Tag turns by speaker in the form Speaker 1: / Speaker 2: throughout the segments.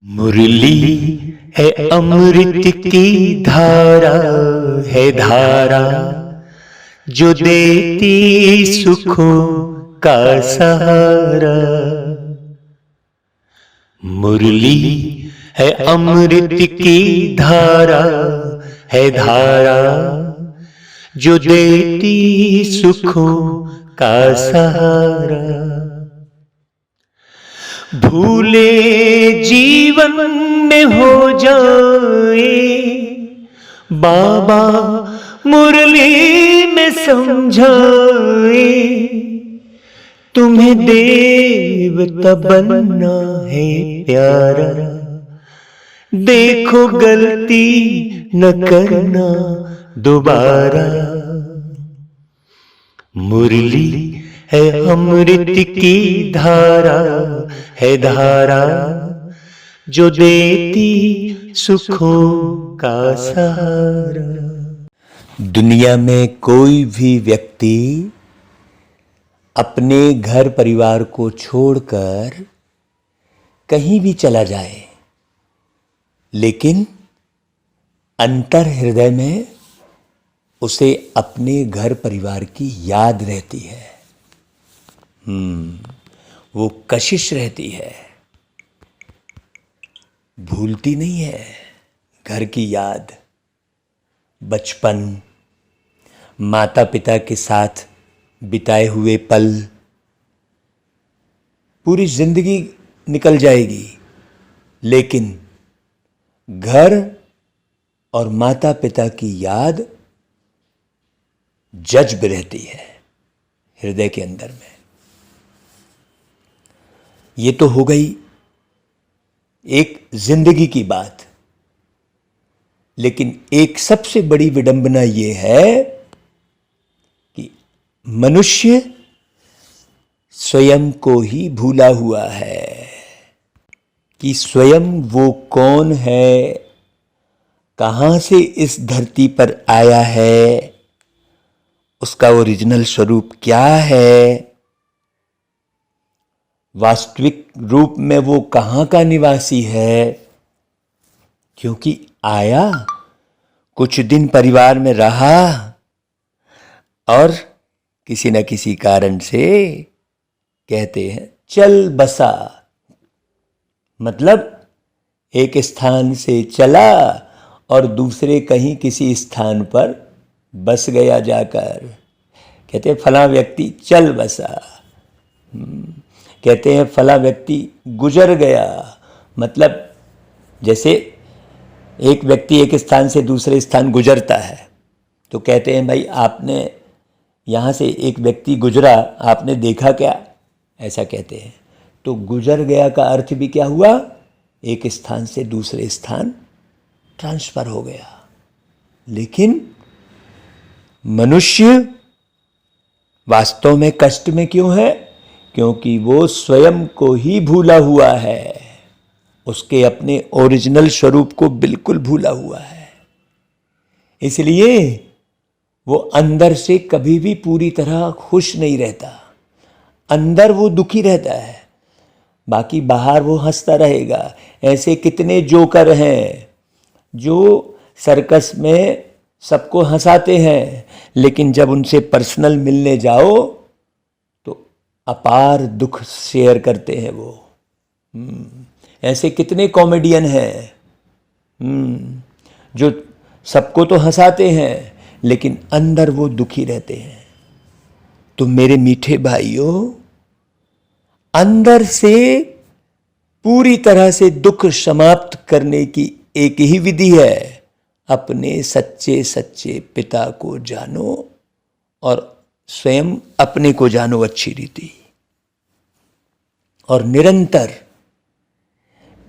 Speaker 1: मुरली है अमृत की धारा, है धारा जो देती सुखों का सहारा। मुरली है अमृत की धारा, है धारा जो देती सुखों का सहारा। भूले जीवन में हो जाए बाबा मुरली में समझाए, तुम्हें देवता बनना है प्यारा, देखो गलती न करना दोबारा। मुरली है अमृत की धारा, है धारा जो देती सुखों का सहारा। दुनिया में कोई भी व्यक्ति अपने घर परिवार को छोड़कर कहीं भी चला जाए, लेकिन अंतर हृदय में उसे अपने घर परिवार की याद रहती है। वो कशिश रहती है, भूलती नहीं है घर की याद, बचपन, माता पिता के साथ बिताए हुए पल। पूरी जिंदगी निकल जाएगी, लेकिन घर और माता पिता की याद जज्ब रहती है हृदय के अंदर में। ये तो हो गई एक जिंदगी की बात, लेकिन एक सबसे बड़ी विडंबना ये है कि मनुष्य स्वयं को ही भूला हुआ है कि स्वयं वो कौन है, कहां से इस धरती पर आया है, उसका ओरिजिनल स्वरूप क्या है, वास्तविक रूप में वो कहाँ का निवासी है। क्योंकि आया, कुछ दिन परिवार में रहा और किसी न किसी कारण से कहते हैं चल बसा, मतलब एक स्थान से चला और दूसरे कहीं किसी स्थान पर बस गया जाकर। कहते हैं फला व्यक्ति चल बसा, कहते हैं फला व्यक्ति गुजर गया। मतलब जैसे एक व्यक्ति एक स्थान से दूसरे स्थान गुजरता है, तो कहते हैं भाई आपने यहाँ से एक व्यक्ति गुजरा, आपने देखा क्या, ऐसा कहते हैं। तो गुजर गया का अर्थ भी क्या हुआ, एक स्थान से दूसरे स्थान ट्रांसफर हो गया। लेकिन मनुष्य वास्तव में कष्ट में क्यों है? क्योंकि वो स्वयं को ही भूला हुआ है, उसके अपने ओरिजिनल स्वरूप को बिल्कुल भूला हुआ है। इसलिए वो अंदर से कभी भी पूरी तरह खुश नहीं रहता, अंदर वो दुखी रहता है, बाकी बाहर वो हंसता रहेगा। ऐसे कितने जोकर हैं जो सर्कस में सबको हंसाते हैं, लेकिन जब उनसे पर्सनल मिलने जाओ तो अपार दुख शेयर करते हैं वो। ऐसे कितने कॉमेडियन हैं जो सबको तो हंसाते हैं, लेकिन अंदर वो दुखी रहते हैं। तो मेरे मीठे भाइयों, अंदर से पूरी तरह से दुख समाप्त करने की एक ही विधि है, अपने सच्चे सच्चे पिता को जानो और स्वयं अपने को जानो अच्छी रीति, और निरंतर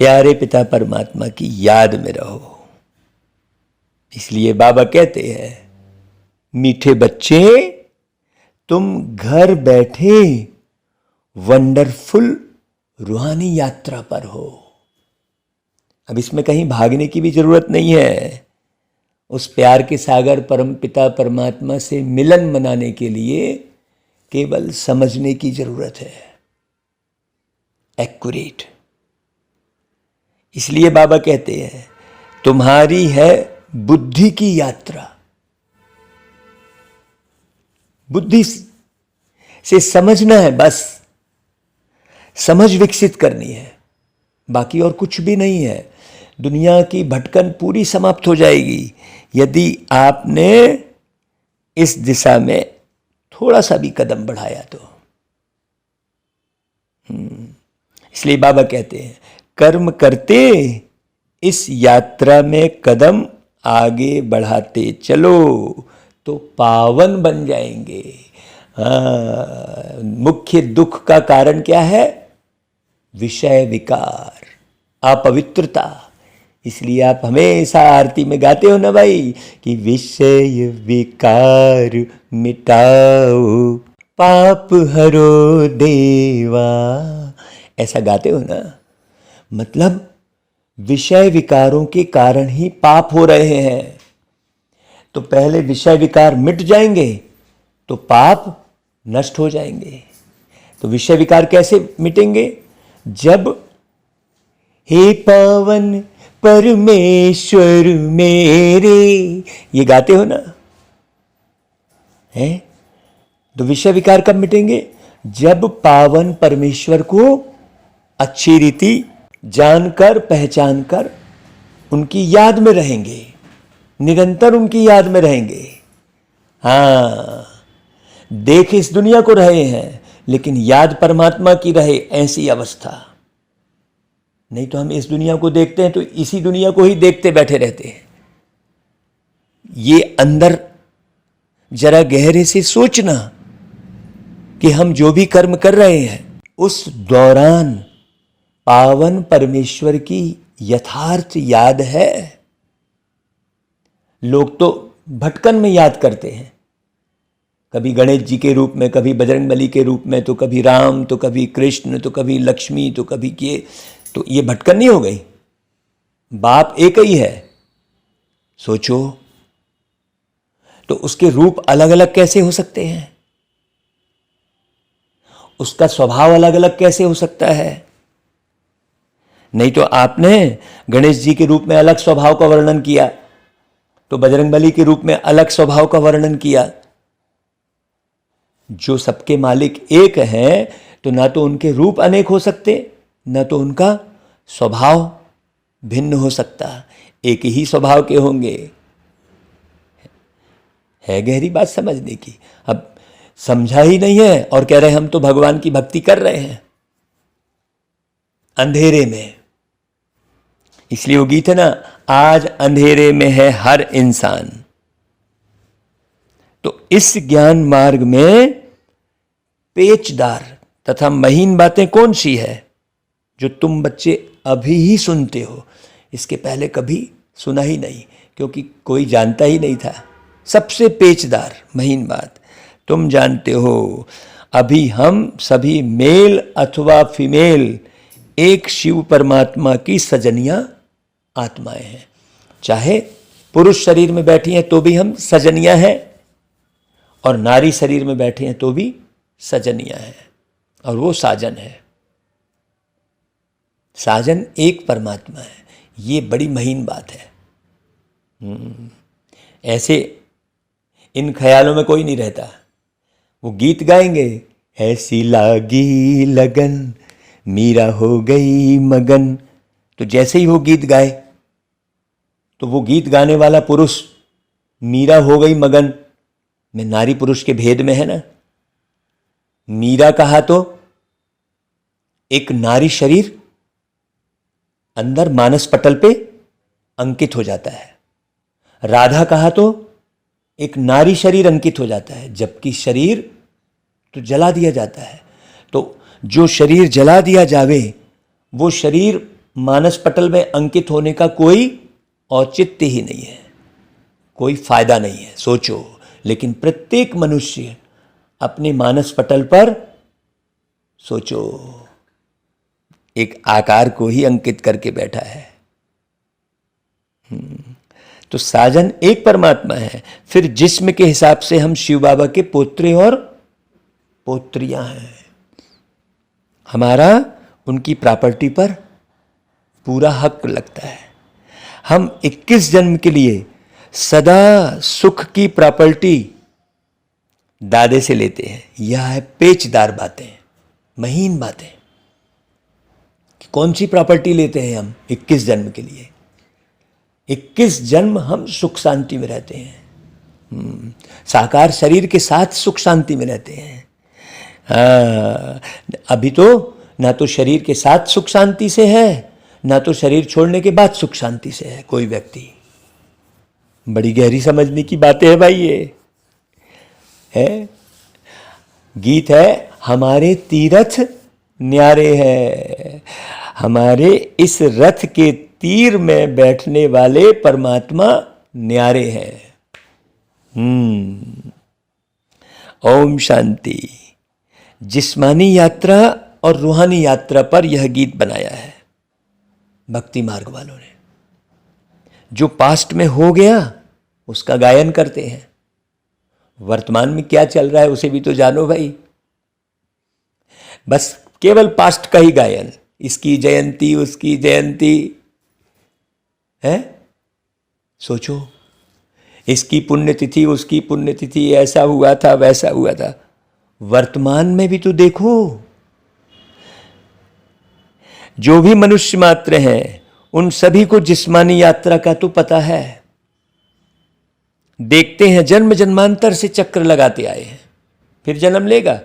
Speaker 1: प्यारे पिता परमात्मा की याद में रहो। इसलिए बाबा कहते हैं मीठे बच्चे, तुम घर बैठे वंडरफुल रूहानी यात्रा पर हो। अब इसमें कहीं भागने की भी जरूरत नहीं है। उस प्यार के सागर परम पिता परमात्मा से मिलन मनाने के लिए केवल समझने की जरूरत है, एक्यूरेट। इसलिए बाबा कहते हैं तुम्हारी है बुद्धि की यात्रा, बुद्धि से समझना है, बस समझ विकसित करनी है, बाकी और कुछ भी नहीं है। दुनिया की भटकन पूरी समाप्त हो जाएगी यदि आपने इस दिशा में थोड़ा सा भी कदम बढ़ाया तो। इसलिए बाबा कहते हैं कर्म करते इस यात्रा में कदम आगे बढ़ाते चलो तो पावन बन जाएंगे। मुख्य दुख का कारण क्या है? विषय विकार, अपवित्रता। इसलिए आप हमेशा आरती में गाते हो ना भाई कि विषय विकार मिटाओ पाप हरो देवा, ऐसा गाते हो ना। मतलब विषय विकारों के कारण ही पाप हो रहे हैं। तो पहले विषय विकार मिट जाएंगे तो पाप नष्ट हो जाएंगे। तो विषय विकार कैसे मिटेंगे? जब हे पावन परमेश्वर मेरे, ये गाते हो ना, है? तो विषय विकार कब मिटेंगे? जब पावन परमेश्वर को अच्छी रीति जानकर पहचानकर उनकी याद में रहेंगे, निरंतर उनकी याद में रहेंगे। हाँ, देख इस दुनिया को रहे हैं लेकिन याद परमात्मा की रहे, ऐसी अवस्था। नहीं तो हम इस दुनिया को देखते हैं तो इसी दुनिया को ही देखते बैठे रहते हैं। ये अंदर जरा गहरे से सोचना कि हम जो भी कर्म कर रहे हैं उस दौरान पावन परमेश्वर की यथार्थ याद है। लोग तो भटकन में याद करते हैं, कभी गणेश जी के रूप में, कभी बजरंगबली के रूप में, तो कभी राम, तो कभी कृष्ण, तो कभी लक्ष्मी, तो कभी ये। तो ये भटकन नहीं हो गई? बाप एक ही है, सोचो। तो उसके रूप अलग अलग कैसे हो सकते हैं? उसका स्वभाव अलग अलग कैसे हो सकता है? नहीं तो आपने गणेश जी के रूप में अलग स्वभाव का वर्णन किया, तो बजरंगबली के रूप में अलग स्वभाव का वर्णन किया। जो सबके मालिक एक हैं तो ना तो उनके रूप अनेक हो सकते, ना तो उनका स्वभाव भिन्न हो सकता। एक ही स्वभाव के होंगे। है गहरी बात समझने की। अब समझा ही नहीं है और कह रहे हैं हम तो भगवान की भक्ति कर रहे हैं अंधेरे में। इसलिए वो गीत है ना, आज अंधेरे में है हर इंसान। तो इस ज्ञान मार्ग में पेचदार तथा महीन बातें कौन सी है जो तुम बच्चे अभी ही सुनते हो? इसके पहले कभी सुना ही नहीं, क्योंकि कोई जानता ही नहीं था। सबसे पेचदार महीन बात तुम जानते हो, अभी हम सभी मेल अथवा फीमेल एक शिव परमात्मा की सजनिया आत्माएं हैं। चाहे पुरुष शरीर में बैठी हैं तो भी हम सजनिया हैं, और नारी शरीर में बैठे हैं तो भी सजनिया हैं, और वो साजन है। साजन एक परमात्मा है। ये बड़ी महीन बात है। ऐसे इन ख्यालों में कोई नहीं रहता। वो गीत गाएंगे, ऐसी लागी लगन मीरा हो गई मगन। तो जैसे ही वो गीत गाए तो वो गीत गाने वाला पुरुष मीरा हो गई मगन में नारी पुरुष के भेद में है ना। मीरा कहा तो एक नारी शरीर अंदर मानस पटल पे अंकित हो जाता है, राधा कहा तो एक नारी शरीर अंकित हो जाता है, जबकि शरीर तो जला दिया जाता है। तो जो शरीर जला दिया जावे वो शरीर मानस पटल में अंकित होने का कोई औचित्य ही नहीं है, कोई फायदा नहीं है। सोचो, लेकिन प्रत्येक मनुष्य अपने मानस पटल पर सोचो एक आकार को ही अंकित करके बैठा है। तो साजन एक परमात्मा है। फिर जिस्म के हिसाब से हम शिव बाबा के पोत्रे और पोत्रियां हैं। हमारा उनकी प्रॉपर्टी पर पूरा हक लगता है। हम 21 जन्म के लिए सदा सुख की प्रॉपर्टी दादे से लेते हैं। यह है पेचदार बातें, महीन बातें। कौन सी प्रॉपर्टी लेते हैं हम 21 जन्म के लिए? 21 जन्म हम सुख शांति में रहते हैं, साकार शरीर के साथ सुख शांति में रहते हैं। अभी तो ना तो शरीर के साथ सुख शांति से है, ना तो शरीर छोड़ने के बाद सुख शांति से है कोई व्यक्ति। बड़ी गहरी समझने की बातें है भाई। ये है गीत है, हमारे तीरथ न्यारे हैं, हमारे इस रथ के तीर में बैठने वाले परमात्मा न्यारे हैं। ओम शांति। जिस्मानी यात्रा और रूहानी यात्रा पर यह गीत बनाया है भक्ति मार्ग वालों ने। जो पास्ट में हो गया उसका गायन करते हैं, वर्तमान में क्या चल रहा है उसे भी तो जानो भाई। बस केवल पास्ट का ही गायन, इसकी जयंती उसकी जयंती है। सोचो, इसकी पुण्यतिथि उसकी पुण्यतिथि, ऐसा हुआ था वैसा हुआ था। वर्तमान में भी तो देखो, जो भी मनुष्य मात्र हैं उन सभी को जिस्मानी यात्रा का तो पता है। देखते हैं जन्म जन्मांतर से चक्र लगाते आए हैं, फिर जन्म लेगा,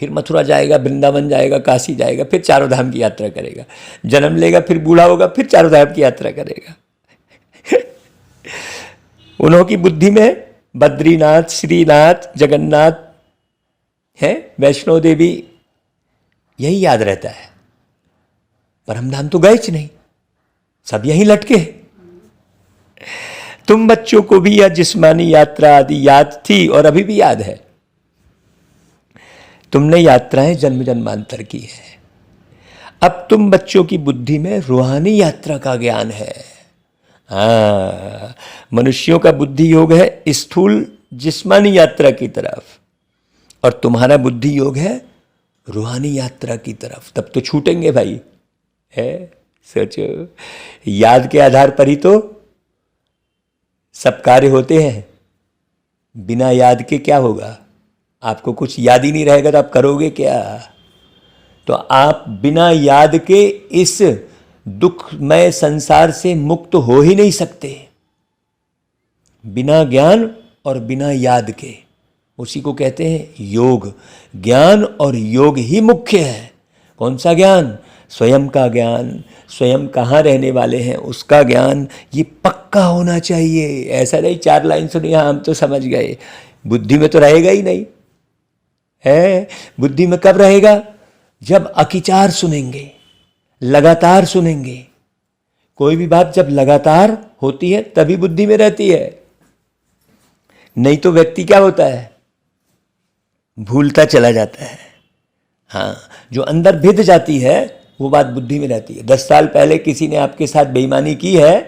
Speaker 1: फिर मथुरा जाएगा, वृंदावन जाएगा, काशी जाएगा, फिर चारों धाम की यात्रा करेगा, जन्म लेगा, फिर बूढ़ा होगा, फिर चारों धाम की यात्रा करेगा। उन्हों की बुद्धि में बद्रीनाथ, श्रीनाथ, जगन्नाथ है, वैष्णो देवी, यही याद रहता है। परमधाम तो गए नहीं, सब यहीं लटके। तुम बच्चों को भी यह जिस्मानी यात्रा आदि याद थी और अभी भी याद है। तुमने यात्राएं जन्म जन्मांतर की है। अब तुम बच्चों की बुद्धि में रूहानी यात्रा का ज्ञान है। मनुष्यों का बुद्धि योग है स्थूल जिस्मानी यात्रा की तरफ, और तुम्हारा बुद्धि योग है रूहानी यात्रा की तरफ। तब तो छूटेंगे भाई, है। सोचो, याद के आधार पर ही तो सब कार्य होते हैं। बिना याद के क्या होगा? आपको कुछ याद ही नहीं रहेगा तो आप करोगे क्या? तो आप बिना याद के इस दुखमय संसार से मुक्त हो ही नहीं सकते, बिना ज्ञान और बिना याद के। उसी को कहते हैं योग। ज्ञान और योग ही मुख्य है। कौन सा ज्ञान? स्वयं का ज्ञान, स्वयं कहाँ रहने वाले हैं उसका ज्ञान, ये पक्का होना चाहिए। ऐसा नहीं 4 लाइन सुनी हम तो समझ गए, बुद्धि में तो रहेगा ही नहीं है। बुद्धि में कब रहेगा? जब अकिचार सुनेंगे, लगातार सुनेंगे। कोई भी बात जब लगातार होती है तभी बुद्धि में रहती है, नहीं तो व्यक्ति क्या होता है? भूलता चला जाता है। हाँ, जो अंदर भिद जाती है वो बात बुद्धि में रहती है। 10 साल पहले किसी ने आपके साथ बेईमानी की है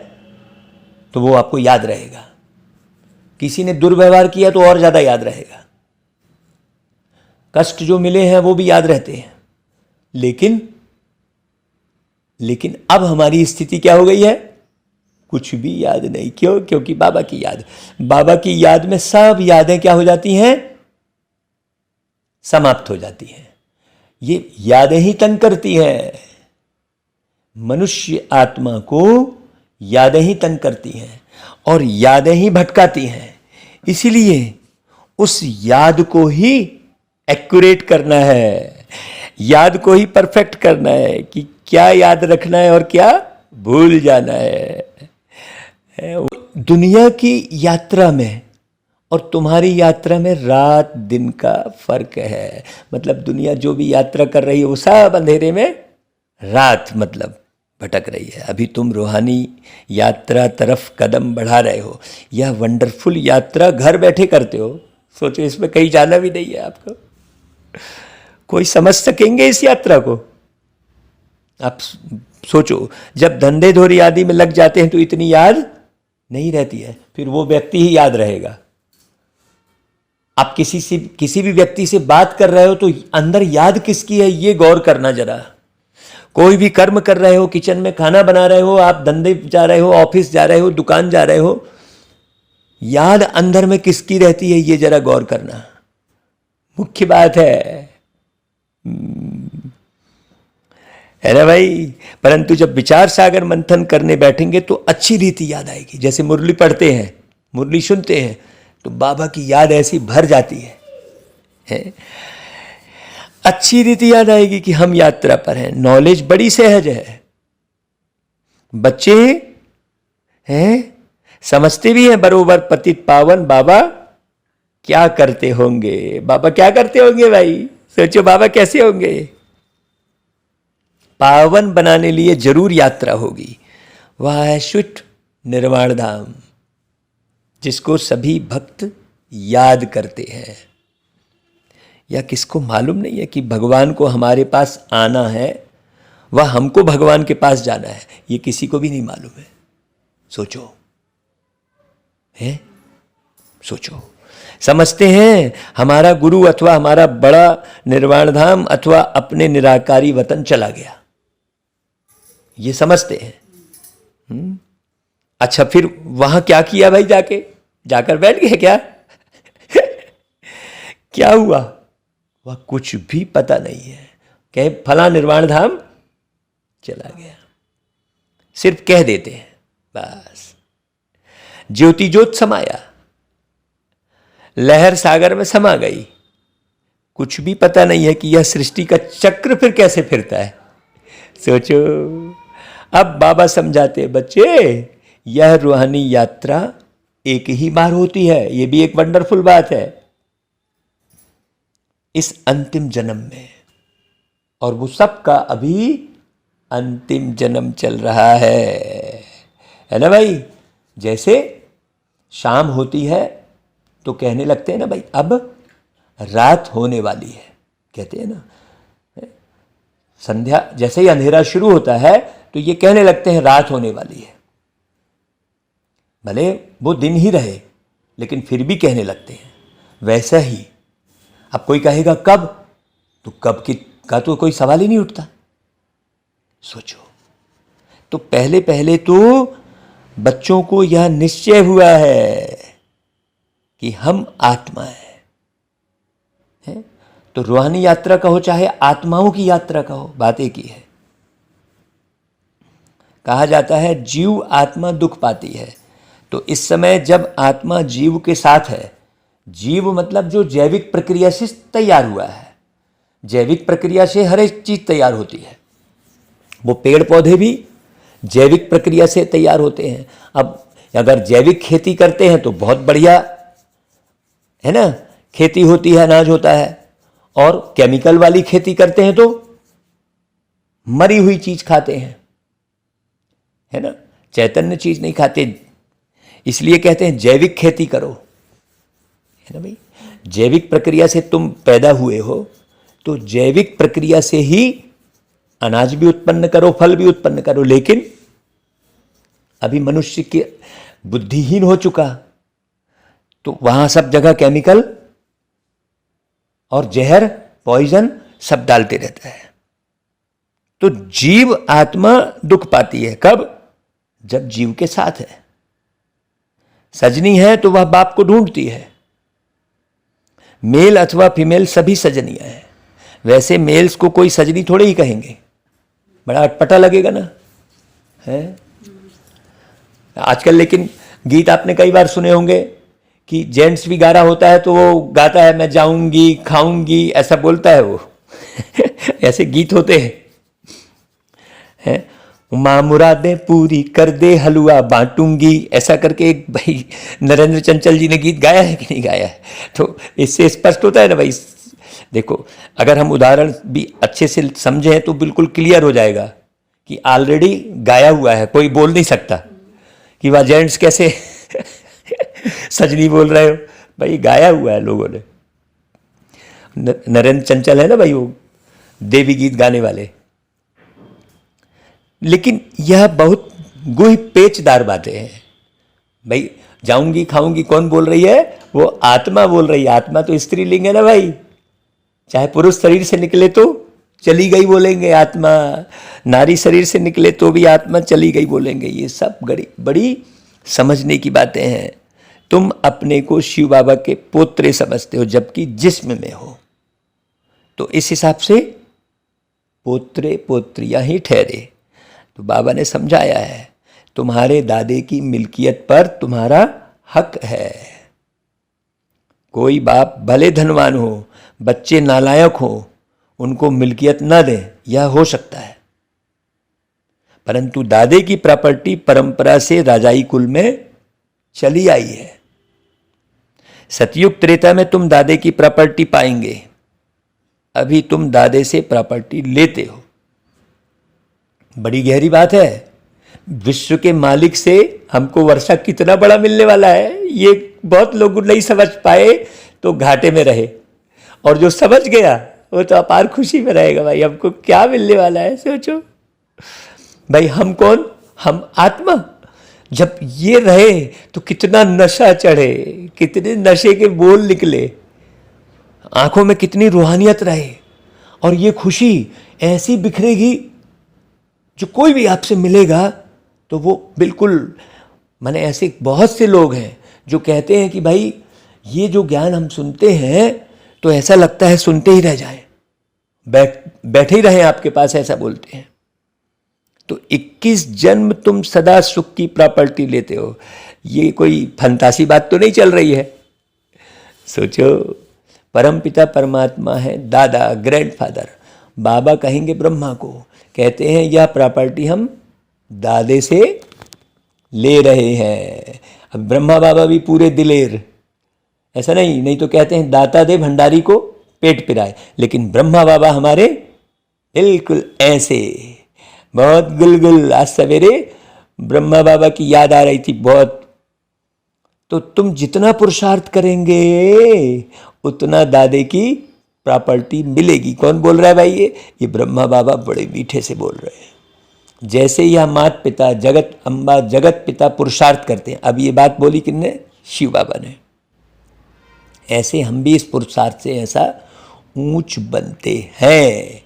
Speaker 1: तो वो आपको याद रहेगा, किसी ने दुर्व्यवहार किया तो और ज्यादा याद रहेगा। कष्ट जो मिले हैं वो भी याद रहते हैं। लेकिन अब हमारी स्थिति क्या हो गई है? कुछ भी याद नहीं। क्यों? क्योंकि बाबा की याद में सब यादें क्या हो जाती हैं? समाप्त हो जाती हैं। ये यादें ही तंग करती हैं मनुष्य आत्मा को, यादें ही तंग करती हैं और यादें ही भटकाती हैं। इसीलिए उस याद को ही एक्यूरेट करना है, याद को ही परफेक्ट करना है कि क्या याद रखना है और क्या भूल जाना है। दुनिया की यात्रा में और तुम्हारी यात्रा में रात दिन का फर्क है। मतलब दुनिया जो भी यात्रा कर रही है वो सब अंधेरे में, रात मतलब भटक रही है। अभी तुम रूहानी यात्रा तरफ कदम बढ़ा रहे हो। यह वंडरफुल यात्रा घर बैठे करते हो। सोचो, इसमें कहीं जाना भी नहीं है आपको। कोई समझ सकेंगे इस यात्रा को? आप सोचो, जब धंधे धोरी आदि में लग जाते हैं तो इतनी याद नहीं रहती है, फिर वो व्यक्ति ही याद रहेगा। आप किसी भी व्यक्ति से बात कर रहे हो तो अंदर याद किसकी है ये गौर करना जरा। कोई भी कर्म कर रहे हो, किचन में खाना बना रहे हो, आप धंधे जा रहे हो, ऑफिस जा रहे हो, दुकान जा रहे हो, याद अंदर में किसकी रहती है, ये जरा गौर करना मुख्य बात है ना भाई। परंतु जब विचार सागर मंथन करने बैठेंगे तो अच्छी रीति याद आएगी। जैसे मुरली पढ़ते हैं, मुरली सुनते हैं, तो बाबा की याद ऐसी भर जाती है? अच्छी रीति याद आएगी कि हम यात्रा पर हैं। नॉलेज बड़ी सहज है। बच्चे हैं, समझते भी हैं बरोबर, पतित पावन बाबा क्या करते होंगे। बाबा क्या करते होंगे भाई, सोचो बाबा कैसे होंगे। पावन बनाने लिए जरूर यात्रा होगी। वह है शुद्ध निर्वाण धाम, जिसको सभी भक्त याद करते हैं। या किसको मालूम नहीं है कि भगवान को हमारे पास आना है, वह हमको भगवान के पास जाना है, ये किसी को भी नहीं मालूम है। सोचो, है सोचो। समझते हैं हमारा गुरु अथवा हमारा बड़ा निर्वाण धाम अथवा अपने निराकारी वतन चला गया, ये समझते हैं। अच्छा, फिर वहां क्या किया भाई, जाकर बैठ गए क्या? क्या हुआ, वह कुछ भी पता नहीं है। कहे फला निर्वाण धाम चला गया, सिर्फ कह देते हैं बस। ज्योति ज्योत समाया, लहर सागर में समा गई, कुछ भी पता नहीं है कि यह सृष्टि का चक्र फिर कैसे फिरता है। सोचो। अब बाबा समझाते, बच्चे यह रूहानी यात्रा एक ही बार होती है, यह भी एक वंडरफुल बात है, इस अंतिम जन्म में। और वो सबका अभी अंतिम जन्म चल रहा है ना भाई। जैसे शाम होती है तो कहने लगते हैं ना भाई, अब रात होने वाली है, कहते हैं ना। संध्या, जैसे ही अंधेरा शुरू होता है तो ये कहने लगते हैं रात होने वाली है। भले वो दिन ही रहे, लेकिन फिर भी कहने लगते हैं। वैसा ही अब कोई कहेगा कब, तो कब की का तो कोई सवाल ही नहीं उठता। सोचो, तो पहले पहले तो बच्चों को यह निश्चय हुआ है कि हम आत्मा है? तो रूहानी यात्रा कहो चाहे आत्माओं की यात्रा कहो, बात एक ही है। कहा जाता है जीव आत्मा दुख पाती है। तो इस समय जब आत्मा जीव के साथ है, जीव मतलब जो जैविक प्रक्रिया से तैयार हुआ है, जैविक प्रक्रिया से हर एक चीज तैयार होती है। वो पेड़ पौधे भी जैविक प्रक्रिया से तैयार होते हैं। अब अगर जैविक खेती करते हैं तो बहुत बढ़िया है ना, खेती होती है, अनाज होता है। और केमिकल वाली खेती करते हैं तो मरी हुई चीज खाते हैं, है ना, चैतन्य चीज नहीं खाते। इसलिए कहते हैं जैविक खेती करो, है ना भाई। जैविक प्रक्रिया से तुम पैदा हुए हो, तो जैविक प्रक्रिया से ही अनाज भी उत्पन्न करो, फल भी उत्पन्न करो। लेकिन अभी मनुष्य की बुद्धिहीन हो चुका, तो वहां सब जगह केमिकल और जहर, पॉइजन सब डालते रहता है। तो जीव आत्मा दुख पाती है कब, जब जीव के साथ है। सजनी है तो वह बाप को ढूंढती है। मेल अथवा फीमेल सभी सजनियां हैं। वैसे मेल्स को कोई सजनी थोड़े ही कहेंगे, बड़ा अटपटा लगेगा ना, है आजकल। लेकिन गीत आपने कई बार सुने होंगे कि जेंट्स भी गा रहा होता है तो वो गाता है मैं जाऊंगी खाऊंगी, ऐसा बोलता है वो। ऐसे गीत होते हैं, माँ मुरादें पूरी कर दे हलवा बांटूंगी, ऐसा करके एक भाई नरेंद्र चंचल जी ने गीत गाया है कि नहीं गाया है। तो इससे स्पष्ट होता है ना भाई। देखो, अगर हम उदाहरण भी अच्छे से समझें तो बिल्कुल क्लियर हो जाएगा कि ऑलरेडी गाया हुआ है, कोई बोल नहीं सकता कि वह जेंट्स कैसे सजनी बोल रहे हो, भाई गाया हुआ है लोगों ने। नरेंद्र चंचल है ना भाई, वो देवी गीत गाने वाले। लेकिन यह बहुत गुह पेचदार बातें हैं भाई। जाऊंगी खाऊंगी कौन बोल रही है, वो आत्मा बोल रही है। आत्मा तो स्त्रीलिंग है ना भाई, चाहे पुरुष शरीर से निकले तो चली गई बोलेंगे आत्मा, नारी शरीर से निकले तो भी आत्मा चली गई बोलेंगे। ये सब बड़ी समझने की बातें हैं। तुम अपने को शिव बाबा के पोत्रे समझते हो जबकि जिस्म में हो, तो इस हिसाब से पोत्रे पोत्रियां ही ठहरे। तो बाबा ने समझाया है, तुम्हारे दादे की मिल्कियत पर तुम्हारा हक है। कोई बाप भले धनवान हो, बच्चे नालायक हो, उनको मिल्कियत न दे, यह हो सकता है, परंतु दादे की प्रॉपर्टी परंपरा से राजाई कुल में चली आई है। सतयुग त्रेता में तुम दादे की प्रॉपर्टी पाएंगे, अभी तुम दादे से प्रॉपर्टी लेते हो। बड़ी गहरी बात है। विश्व के मालिक से हमको वर्षा कितना बड़ा मिलने वाला है, ये बहुत लोग नहीं समझ पाए तो घाटे में रहे, और जो समझ गया वो तो अपार खुशी में रहेगा। भाई हमको क्या मिलने वाला है, सोचो भाई। हम कौन? हम आत्मा। जब ये रहे तो कितना नशा चढ़े, कितने नशे के बोल निकले, आंखों में कितनी रूहानियत रहे, और ये खुशी ऐसी बिखरेगी जो कोई भी आपसे मिलेगा तो वो बिल्कुल, माने ऐसे बहुत से लोग हैं जो कहते हैं कि भाई ये जो ज्ञान हम सुनते हैं तो ऐसा लगता है सुनते ही रह जाएं, बैठे ही रहें आपके पास, ऐसा बोलते हैं। तो 21 जन्म तुम सदा सुख की प्रॉपर्टी लेते हो, ये कोई फंतासी बात तो नहीं चल रही है। सोचो, परमपिता परमात्मा है दादा, ग्रैंडफादर। बाबा कहेंगे ब्रह्मा को, कहते हैं यह प्रॉपर्टी हम दादे से ले रहे हैं। अब ब्रह्मा बाबा भी पूरे दिलेर, ऐसा नहीं तो कहते हैं दाता दे भंडारी को पेट पिराए, लेकिन ब्रह्मा बाबा हमारे बिल्कुल ऐसे बहुत गुलगुल। आज सवेरे ब्रह्मा बाबा की याद आ रही थी बहुत। तो तुम जितना पुरुषार्थ करेंगे उतना दादे की प्रॉपर्टी मिलेगी। कौन बोल रहा है भाई? ये ब्रह्मा बाबा बड़े मीठे से बोल रहे हैं। जैसे यह मात पिता जगत अम्बा जगत पिता पुरुषार्थ करते हैं, अब ये बात बोली किसने? शिव बाबा ने। ऐसे हम भी इस पुरुषार्थ से ऐसा ऊंच बनते हैं,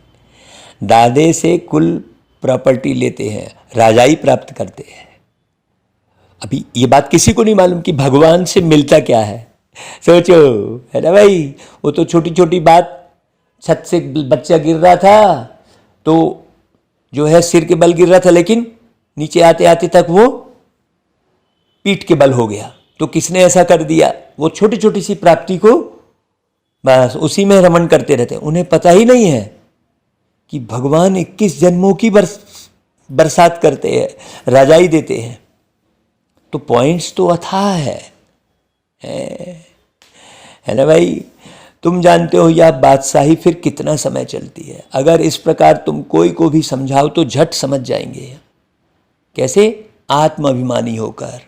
Speaker 1: दादे से कुल प्रॉपर्टी लेते हैं, राजाई प्राप्त करते हैं। अभी ये बात किसी को नहीं मालूम कि भगवान से मिलता क्या है। सोचो, है ना भाई? वो तो छोटी छोटी बात, छत से बच्चा गिर रहा था तो जो है सिर के बल गिर रहा था, लेकिन नीचे आते आते तक वो पीठ के बल हो गया। तो किसने ऐसा कर दिया? वो छोटी छोटी सी प्राप्ति को बस उसी में रमण करते रहते हैं। उन्हें पता ही नहीं है कि भगवान 21 जन्मों की बरसात करते हैं, राजाई देते हैं। तो पॉइंट्स तो अथाह है ना भाई? तुम जानते हो यह बादशाही फिर कितना समय चलती है। अगर इस प्रकार तुम कोई को भी समझाओ तो झट समझ जाएंगे। कैसे? आत्माभिमानी होकर।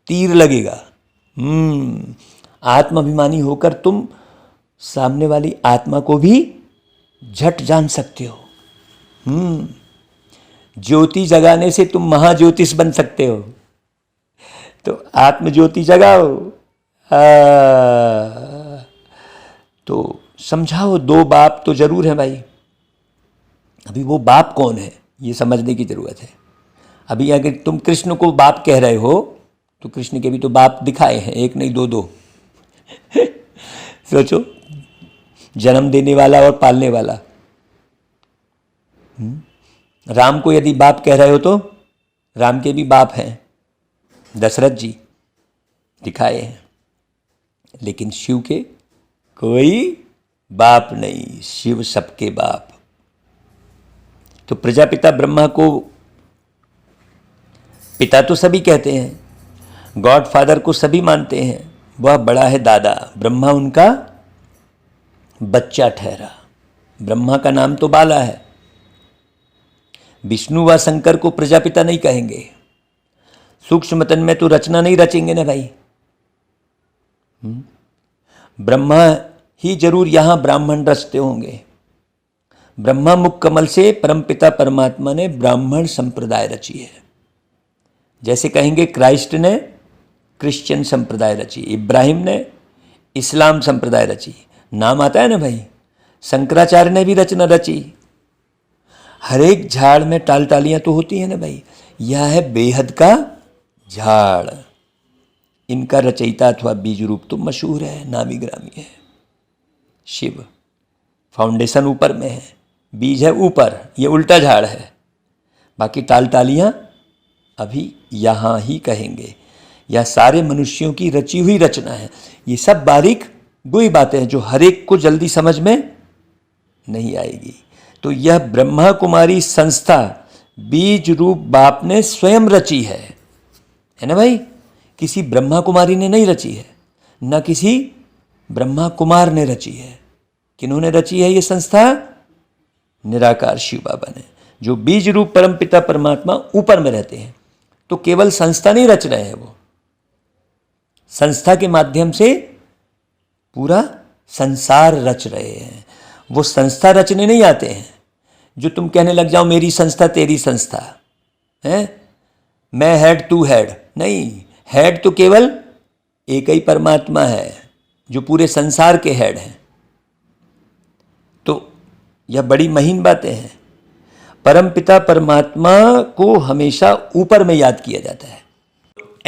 Speaker 1: तीर लगेगा। आत्माभिमानी होकर तुम सामने वाली आत्मा को भी झट जान सकते हो। ज्योति जगाने से तुम महाज्योतिष बन सकते हो। तो आत्मज्योति जगाओ। तो समझाओ, दो बाप तो जरूर है भाई। अभी वो बाप कौन है ये समझने की जरूरत है। अभी अगर तुम कृष्ण को बाप कह रहे हो तो कृष्ण के भी तो बाप दिखाए हैं, एक नहीं दो। सोचो, जन्म देने वाला और पालने वाला। राम को यदि बाप कह रहे हो तो राम के भी बाप हैं, दशरथ जी दिखाए हैं, लेकिन शिव के कोई बाप नहीं। शिव सबके बाप। तो प्रजापिता ब्रह्मा को पिता तो सभी कहते हैं, गॉड फादर को सभी मानते हैं, वह बड़ा है दादा। ब्रह्मा उनका बच्चा ठहरा। ब्रह्मा का नाम तो बाला है। विष्णु व शंकर को प्रजापिता नहीं कहेंगे। सूक्ष्मतन में तो रचना नहीं रचेंगे ना भाई। ब्रह्मा ही जरूर यहां ब्राह्मण रचते होंगे। ब्रह्मा मुख कमल से परमपिता परमात्मा ने ब्राह्मण संप्रदाय रची है। जैसे कहेंगे क्राइस्ट ने क्रिश्चियन संप्रदाय रची, इब्राहिम ने इस्लाम संप्रदाय रची। नाम आता है ना भाई। शंकराचार्य ने भी रचना रची। हर एक झाड़ में टाल टालियां तो होती हैं ना भाई। यह है बेहद का झाड़। इनका रचयिता अथवा बीज रूप तो मशहूर है, नामी ग्रामी है, शिव। फाउंडेशन ऊपर में है, बीज है ऊपर, ये उल्टा झाड़ है। बाकी टाल टालियां अभी यहाँ ही कहेंगे। यह सारे मनुष्यों की रची हुई रचना है। ये सब बारीक गुई बातें हैं जो हर एक को जल्दी समझ में नहीं आएगी। तो यह ब्रह्मा कुमारी संस्था बीज रूप बाप ने स्वयं रची है ना भाई। किसी ब्रह्मा कुमारी ने नहीं रची है, न किसी ब्रह्मा कुमार ने रची है। किन्होंने रची है ये संस्था? निराकार शिव बाबा ने, जो बीज रूप परमपिता परमात्मा ऊपर में रहते हैं। तो केवल संस्था नहीं रच रहे हैं, वो संस्था के माध्यम से पूरा संसार रच रहे हैं। वो संस्था रचने नहीं आते हैं जो तुम कहने लग जाओ मेरी संस्था तेरी संस्था है, मैं हेड तू हेड। नहीं, हेड तो केवल एक ही परमात्मा है जो पूरे संसार के हेड हैं। तो यह बड़ी महीन बातें हैं। परमपिता परमात्मा को हमेशा ऊपर में याद किया जाता है।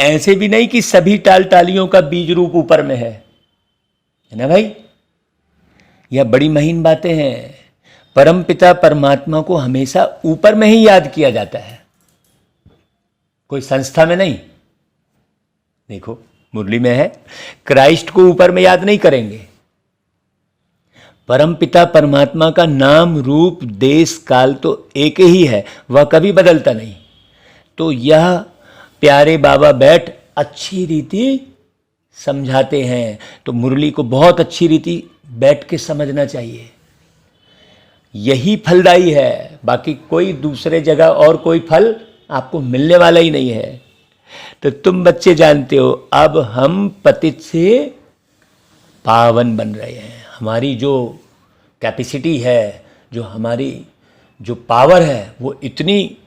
Speaker 1: ऐसे भी नहीं कि सभी टाल टालियों का बीज रूप ऊपर में है ना भाई। यह बड़ी महीन बातें हैं। परमपिता परमात्मा को हमेशा ऊपर में ही याद किया जाता है, कोई संस्था में नहीं। देखो मुरली में है, क्राइस्ट को ऊपर में याद नहीं करेंगे। परमपिता परमात्मा का नाम रूप देश काल तो एक ही है, वह कभी बदलता नहीं। तो यह प्यारे बाबा बैठ अच्छी रीति समझाते हैं। तो मुरली को बहुत अच्छी रीति बैठ के समझना चाहिए। यही फलदायी है, बाकी कोई दूसरे जगह और कोई फल आपको मिलने वाला ही नहीं है। तो तुम बच्चे जानते हो, अब हम पतित से पावन बन रहे हैं। हमारी जो कैपेसिटी है, जो हमारी जो पावर है, वो इतनी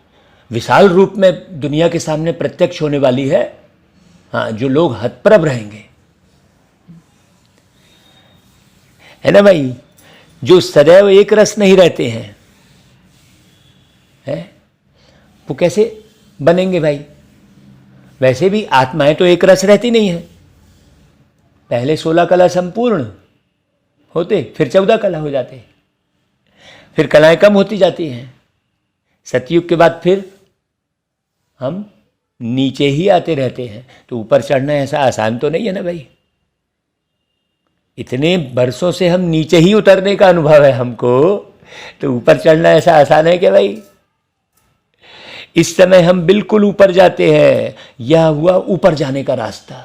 Speaker 1: विशाल रूप में दुनिया के सामने प्रत्यक्ष होने वाली है। हाँ, जो लोग हतप्रभ रहेंगे, है ना भाई। जो सदैव एक रस नहीं रहते हैं, है वो कैसे बनेंगे भाई। वैसे भी आत्माएं तो एक रस रहती नहीं है। पहले 16 कला संपूर्ण होते, फिर 14 कला हो जाते, फिर कलाएं कम होती जाती हैं। सतयुग के बाद फिर हम नीचे ही आते रहते हैं। तो ऊपर चढ़ना ऐसा आसान तो नहीं है ना भाई। इतने वर्षों से हम नीचे ही उतरने का अनुभव है हमको, तो ऊपर चढ़ना ऐसा आसान है क्या भाई। इस समय हम बिल्कुल ऊपर जाते हैं। यह हुआ ऊपर जाने का रास्ता,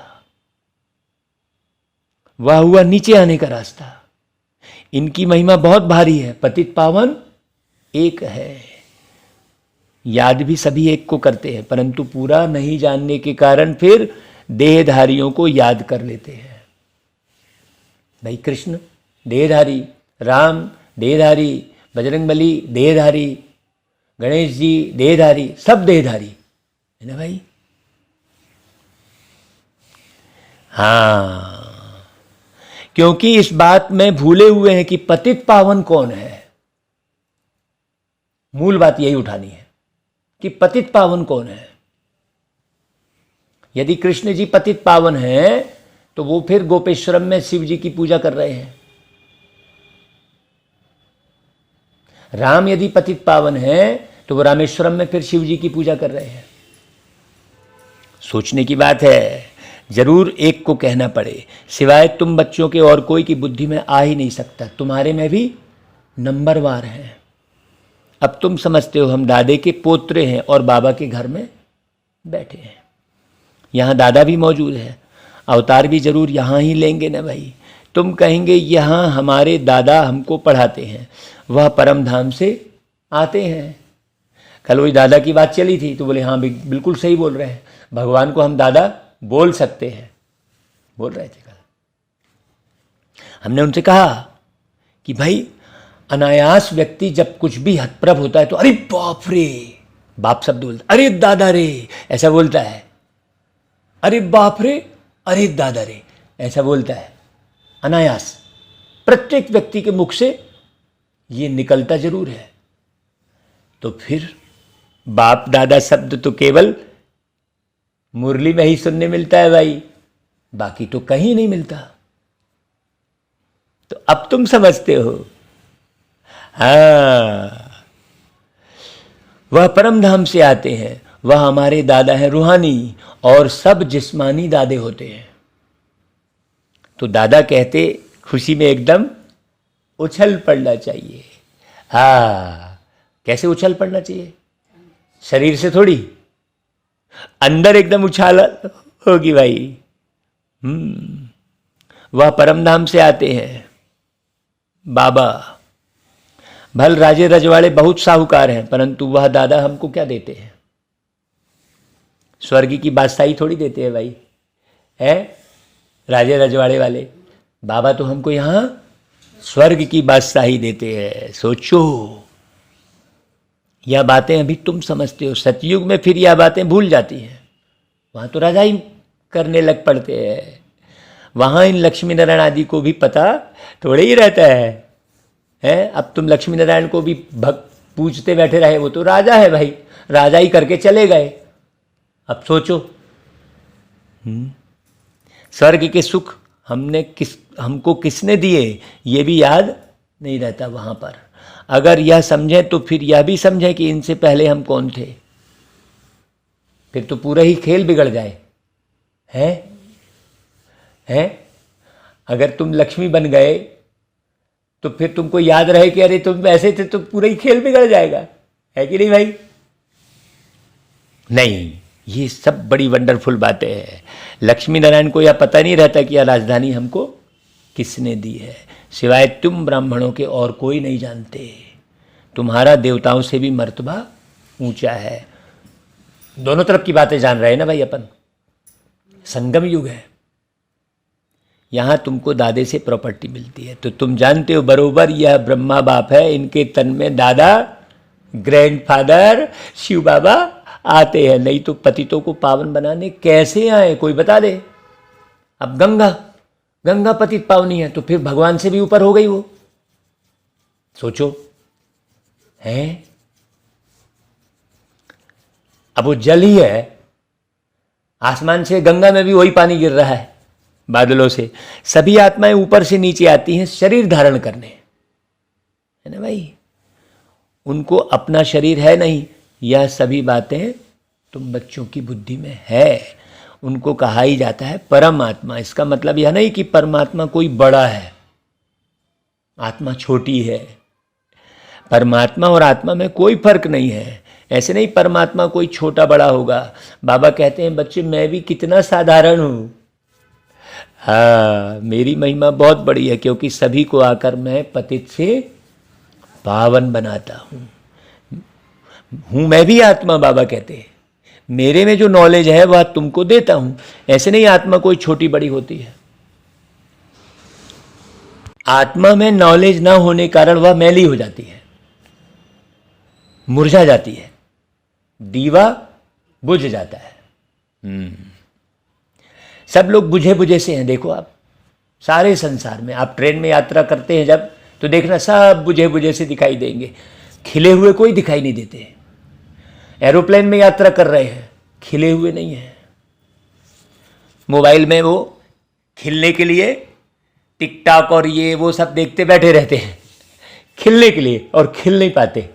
Speaker 1: वह हुआ नीचे आने का रास्ता। इनकी महिमा बहुत भारी है। पतित पावन एक है। याद भी सभी एक को करते हैं, परंतु पूरा नहीं जानने के कारण फिर देहधारियों को याद कर लेते हैं। भाई कृष्ण देहधारी, राम देहधारी, बजरंगबली देहधारी, गणेश जी देहधारी, सब देहधारी है ना भाई। हाँ, क्योंकि इस बात में भूले हुए हैं कि पतित पावन कौन है। मूल बात यही उठानी है कि पतित पावन कौन है। यदि कृष्ण जी पतित पावन हैं तो वो फिर गोपेश्वरम में शिव जी की पूजा कर रहे हैं। राम यदि पतित पावन है तो वो रामेश्वरम में फिर शिव जी की पूजा कर रहे हैं। सोचने की बात है। जरूर एक को कहना पड़े, सिवाय तुम बच्चों के और कोई की बुद्धि में आ ही नहीं सकता। तुम्हारे में भी नंबरवार हैं। अब तुम समझते हो हम दादे के पोत्रे हैं और बाबा के घर में बैठे हैं। यहाँ दादा भी मौजूद है, अवतार भी जरूर यहाँ ही लेंगे ना भाई। तुम कहेंगे यहाँ हमारे दादा हमको पढ़ाते हैं, वह परम धाम से आते हैं। कल वही दादा की बात चली थी तो बोले हाँ बिल्कुल सही बोल रहे हैं, भगवान को हम दादा बोल सकते हैं, बोल रहे थे कल। हमने उनसे कहा कि भाई अनायास व्यक्ति जब कुछ भी हतप्रभ होता है तो अरे बाप रे, बाप शब्द बोलता, अरे दादा रे ऐसा बोलता है। अरे बाप रे, अरे दादा रे ऐसा बोलता है। अनायास प्रत्येक व्यक्ति के मुख से ये निकलता जरूर है। तो फिर बाप दादा शब्द तो केवल मुरली में ही सुनने मिलता है भाई, बाकी तो कहीं नहीं मिलता। तो अब तुम समझते हो। हाँ, वह परम धाम से आते हैं, वह हमारे दादा हैं रूहानी, और सब जिस्मानी दादे होते हैं। तो दादा कहते खुशी में एकदम उछल पड़ना चाहिए। हाँ, कैसे उछल पड़ना चाहिए? शरीर से थोड़ी, अंदर एकदम उछाल होगी भाई। वह परम धाम से आते हैं बाबा। भल राजे रजवाड़े बहुत साहूकार हैं, परंतु वह दादा हमको क्या देते हैं? स्वर्ग की बादशाही थोड़ी देते हैं भाई, है राजे रजवाड़े वाले। बाबा तो हमको यहां स्वर्ग की बादशाही देते हैं। सोचो, यह बातें अभी तुम समझते हो, सतयुग में फिर यह बातें भूल जाती हैं। वहां तो राजा ही करने लग पड़ते हैं। वहां इन लक्ष्मी नारायण आदि को भी पता थोड़े ही रहता है? अब तुम लक्ष्मी नारायण को भी भक्त पूछते बैठे रहे, वो तो राजा है भाई, राजा ही करके चले गए। अब सोचो, स्वर्ग के सुख हमको किसने दिए, ये भी याद नहीं रहता वहां पर। अगर यह समझें तो फिर यह भी समझें कि इनसे पहले हम कौन थे। फिर तो पूरा ही खेल बिगड़ जाए। हैं? अगर तुम लक्ष्मी बन गए तो फिर तुमको याद रहे कि अरे तुम ऐसे थे, तो पूरा ही खेल बिगड़ जाएगा, है कि नहीं भाई? नहीं, ये सब बड़ी वंडरफुल बातें हैं। लक्ष्मी नारायण को यह पता नहीं रहता कि यह राजधानी हमको किसने दी है। सिवाय तुम ब्राह्मणों के और कोई नहीं जानते। तुम्हारा देवताओं से भी मर्तबा ऊंचा है। दोनों तरफ की बातें जान रहे हैं ना भाई अपन। संगम युग है, यहां तुमको दादे से प्रॉपर्टी मिलती है। तो तुम जानते हो बरोबर, यह ब्रह्मा बाप है, इनके तन में दादा ग्रैंडफादर शिव बाबा आते हैं। नहीं तो पतितों को पावन बनाने कैसे आए, कोई बता दे। अब गंगा पतित पावनी है, तो फिर भगवान से भी ऊपर हो गई वो। सोचो, है अब वो जल ही है, आसमान से गंगा में भी वही पानी गिर रहा है बादलों से। सभी आत्माएं ऊपर से नीचे आती हैं शरीर धारण करने, है ना भाई? उनको अपना शरीर है नहीं। यह सभी बातें तुम बच्चों की बुद्धि में है। उनको कहा ही जाता है परमात्मा। इसका मतलब यह नहीं कि परमात्मा कोई बड़ा है, आत्मा छोटी है। परमात्मा और आत्मा में कोई फर्क नहीं है। ऐसे नहीं परमात्मा कोई छोटा बड़ा होगा। बाबा कहते हैं बच्चे, मैं भी कितना साधारण हूं। हाँ, मेरी महिमा बहुत बड़ी है, क्योंकि सभी को आकर मैं पतित से पावन बनाता हूं मैं भी आत्मा। बाबा कहते हैं मेरे में जो नॉलेज है वह तुमको देता हूं। ऐसे नहीं आत्मा कोई छोटी बड़ी होती है। आत्मा में नॉलेज ना होने कारण वह मैली हो जाती है, मुरझा जाती है, दीवा बुझ जाता है। सब लोग बुझे बुझे से हैं। देखो आप सारे संसार में, आप ट्रेन में यात्रा करते हैं जब, तो देखना सब बुझे बुझे से दिखाई देंगे, खिले हुए कोई दिखाई नहीं देते। एरोप्लेन में यात्रा कर रहे हैं, खिले हुए नहीं है। मोबाइल में वो खिलने के लिए टिकटॉक और ये वो सब देखते बैठे रहते हैं खिलने के लिए, और खिल नहीं पाते।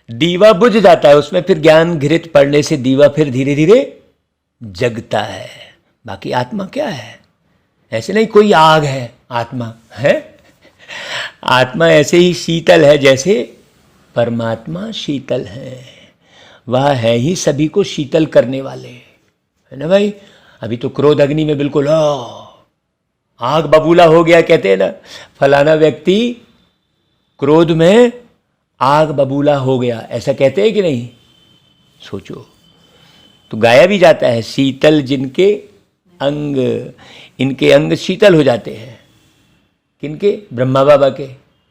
Speaker 1: दीवा बुझ जाता है उसमें, फिर ज्ञान घृत पड़ने से दीवा फिर धीरे धीरे जगता है। बाकी आत्मा क्या है? ऐसे नहीं कोई आग है आत्मा, है आत्मा ऐसे ही शीतल है जैसे परमात्मा शीतल है। वह है ही सभी को शीतल करने वाले, है ना भाई? अभी तो क्रोध अग्नि में बिल्कुल आग बबूला हो गया, कहते हैं ना फलाना व्यक्ति क्रोध में आग बबूला हो गया, ऐसा कहते हैं कि नहीं? सोचो, तो गाया भी जाता है शीतल जिनके अंग, इनके अंग शीतल हो जाते हैं। किनके? ब्रह्मा बाबा के।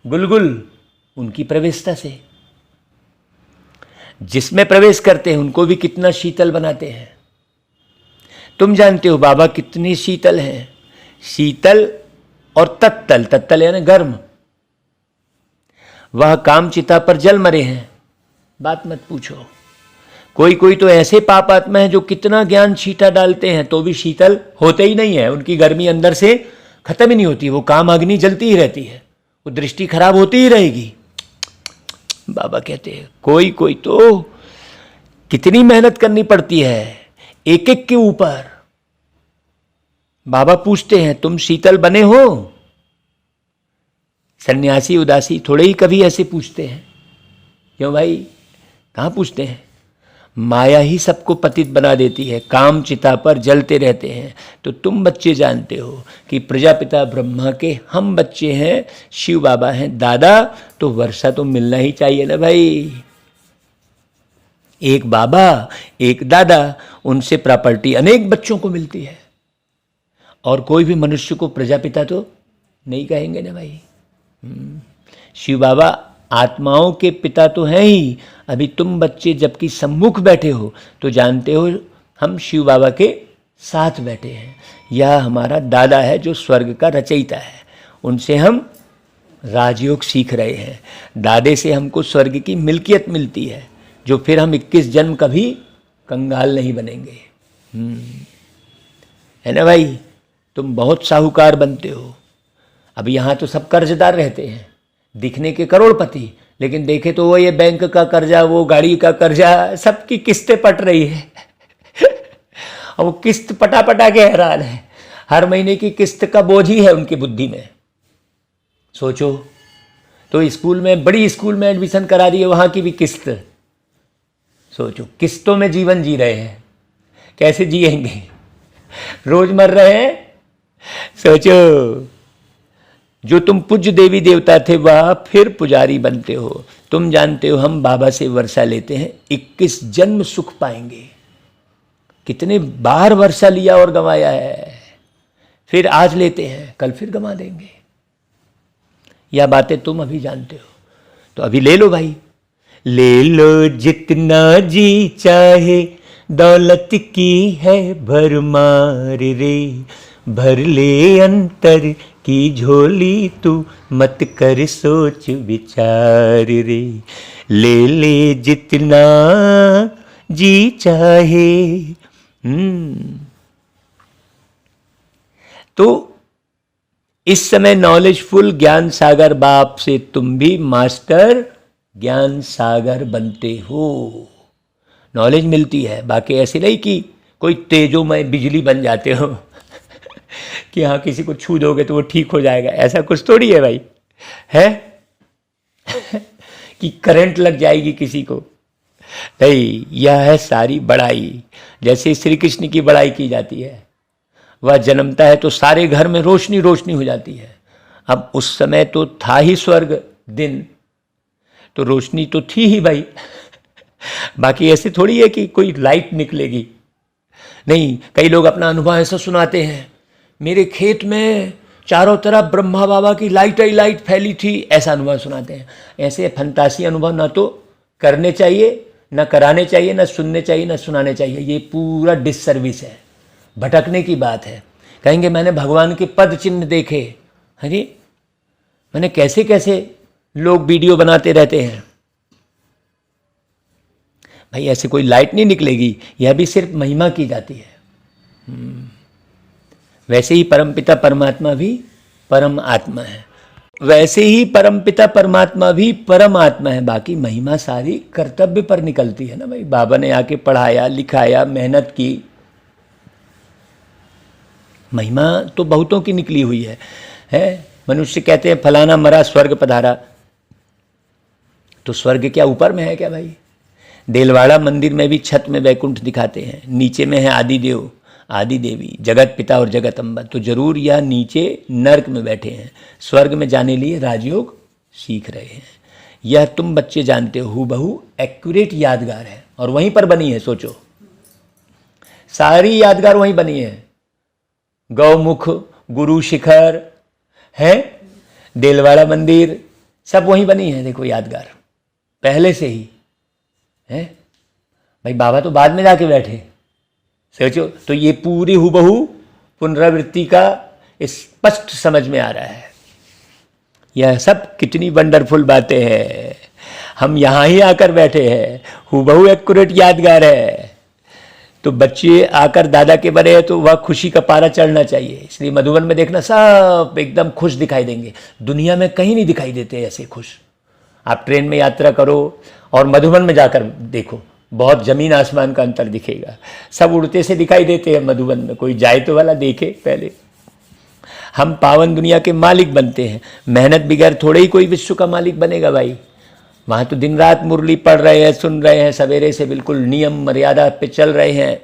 Speaker 1: गुलगुल उनकी प्रवेशता से, जिसमें प्रवेश करते हैं उनको भी कितना शीतल बनाते हैं। तुम जानते हो बाबा कितनी शीतल हैं। शीतल और तत्तल, तत्तल यानी गर्म, वह काम चिता पर जल मरे हैं, बात मत पूछो। कोई कोई तो ऐसे पाप आत्मा है जो कितना ज्ञान छींटा डालते हैं तो भी शीतल होते ही नहीं है, उनकी गर्मी अंदर से खत्म ही नहीं होती, वो काम अग्नि जलती ही रहती है, वो दृष्टि खराब होती ही रहेगी। बाबा कहते हैं कोई कोई तो कितनी मेहनत करनी पड़ती है एक एक के ऊपर। बाबा पूछते हैं तुम शीतल बने हो? सन्यासी उदासी थोड़े ही कभी ऐसे पूछते हैं, क्यों भाई, कहाँ पूछते हैं? माया ही सबको पतित बना देती है, काम चिता पर जलते रहते हैं। तो तुम बच्चे जानते हो कि प्रजापिता ब्रह्मा के हम बच्चे हैं, शिव बाबा हैं दादा, तो वर्षा तो मिलना ही चाहिए ना भाई। एक बाबा एक दादा, उनसे प्रॉपर्टी अनेक बच्चों को मिलती है, और कोई भी मनुष्य को प्रजापिता तो नहीं कहेंगे ना भाई। शिव बाबा आत्माओं के पिता तो हैं ही, अभी तुम बच्चे जबकि सम्मुख बैठे हो तो जानते हो हम शिव बाबा के साथ बैठे हैं। यह हमारा दादा है जो स्वर्ग का रचयिता है, उनसे हम राजयोग सीख रहे हैं। दादे से हमको स्वर्ग की मिल्कियत मिलती है, जो फिर हम 21 जन्म कभी कंगाल नहीं बनेंगे। है ना भाई, तुम बहुत साहूकार बनते हो। अब यहाँ तो सब कर्जदार रहते हैं, दिखने के करोड़पति, लेकिन देखे तो वो ये बैंक का कर्जा, वो गाड़ी का कर्जा, सबकी किस्तें पट रही है। और वो किस्त पटा पटा के हैरान है, हर महीने की किस्त का बोझ ही है उनकी बुद्धि में। सोचो, तो स्कूल में, बड़ी स्कूल में एडमिशन करा दिए, वहाँ की भी किस्त। सोचो, किस्तों में जीवन जी रहे हैं, कैसे जिएंगे? रोज मर रहे हैं। सोचो, जो तुम पूज्य देवी देवता थे वह फिर पुजारी बनते हो। तुम जानते हो हम बाबा से वर्षा लेते हैं, 21 जन्म सुख पाएंगे। कितने बार वर्षा लिया और गंवाया है, फिर आज लेते हैं, कल फिर गंवा देंगे। यह बातें तुम अभी जानते हो, तो अभी ले लो भाई, ले लो जितना जी चाहे, दौलत की है भरमार रे, भर ले अंतर की झोली तू, मत कर सोच विचार रे, ले जितना जी चाहे। तो इस समय नॉलेजफुल ज्ञान सागर बाप से तुम भी मास्टर ज्ञान सागर बनते हो, नॉलेज मिलती है। बाकी ऐसे नहीं कि कोई तेजोमय बिजली बन जाते हो कि हाँ किसी को छू दोगे तो वो ठीक हो जाएगा, ऐसा कुछ थोड़ी है भाई, है कि करंट लग जाएगी किसी को, नहीं। यह है सारी बड़ाई। जैसे श्री कृष्ण की बड़ाई की जाती है, वह जन्मता है तो सारे घर में रोशनी रोशनी हो जाती है। अब उस समय तो था ही स्वर्ग दिन, तो रोशनी तो थी ही भाई। बाकी ऐसे थोड़ी है कि कोई लाइट निकलेगी, नहीं। कई लोग अपना अनुभव ऐसा सुनाते हैं, मेरे खेत में चारों तरफ ब्रह्मा बाबा की लाइट ही लाइट फैली थी, ऐसा अनुभव सुनाते हैं। ऐसे फंतासी अनुभव ना तो करने चाहिए, ना कराने चाहिए, ना सुनने चाहिए, ना सुनाने चाहिए। ये पूरा डिससर्विस है, भटकने की बात है। कहेंगे मैंने भगवान के पद चिन्ह देखे, हाँ जी, मैंने कैसे कैसे लोग वीडियो बनाते रहते हैं। भाई ऐसे कोई लाइट नहीं निकलेगी, यह भी सिर्फ महिमा की जाती है। वैसे ही परमपिता परमात्मा भी परम आत्मा है, वैसे ही परमपिता परमात्मा भी परम आत्मा है। बाकी महिमा सारी कर्तव्य पर निकलती है ना भाई। बाबा ने आके पढ़ाया लिखाया, मेहनत की, महिमा तो बहुतों की निकली हुई है। मनुष्य कहते हैं फलाना मरा स्वर्ग पधारा, तो स्वर्ग क्या ऊपर में है क्या भाई? देलवाड़ा मंदिर में भी छत में वैकुंठ दिखाते हैं, नीचे में है आदिदेव आदि देवी, जगत पिता और जगत अम्बा। तो जरूर यह नीचे नर्क में बैठे हैं, स्वर्ग में जाने लिए राजयोग सीख रहे हैं। यह तुम बच्चे जानते हो, हूबहू एक्यूरेट यादगार है, और वहीं पर बनी है। सोचो, सारी यादगार वहीं बनी है। गौमुख, गुरु शिखर है, देलवाड़ा मंदिर, सब वहीं बनी है। देखो यादगार पहले से ही है भाई। बाबा तो बाद में जाके बैठे, सोचो। तो ये पूरी हूबहू पुनरावृत्ति का स्पष्ट समझ में आ रहा है। यह सब कितनी वंडरफुल बातें हैं। हम यहाँ ही आकर बैठे हैं, हूबहू एक्यूरेट यादगार है। तो बच्चे आकर दादा के बने हैं तो वह खुशी का पारा चढ़ना चाहिए। इसलिए मधुबन में देखना सब एकदम खुश दिखाई देंगे, दुनिया में कहीं नहीं दिखाई देते ऐसे खुश। आप ट्रेन में यात्रा करो और मधुबन में जाकर देखो, बहुत जमीन आसमान का अंतर दिखेगा। सब उड़ते से दिखाई देते हैं मधुबन में, कोई जाए तो वाला देखे पहले। हम पावन दुनिया के मालिक बनते हैं, मेहनत बगैर थोड़े ही कोई विश्व का मालिक बनेगा भाई। वहाँ तो दिन रात मुरली पढ़ रहे हैं, सुन रहे हैं, सवेरे से बिल्कुल नियम मर्यादा पे चल रहे हैं।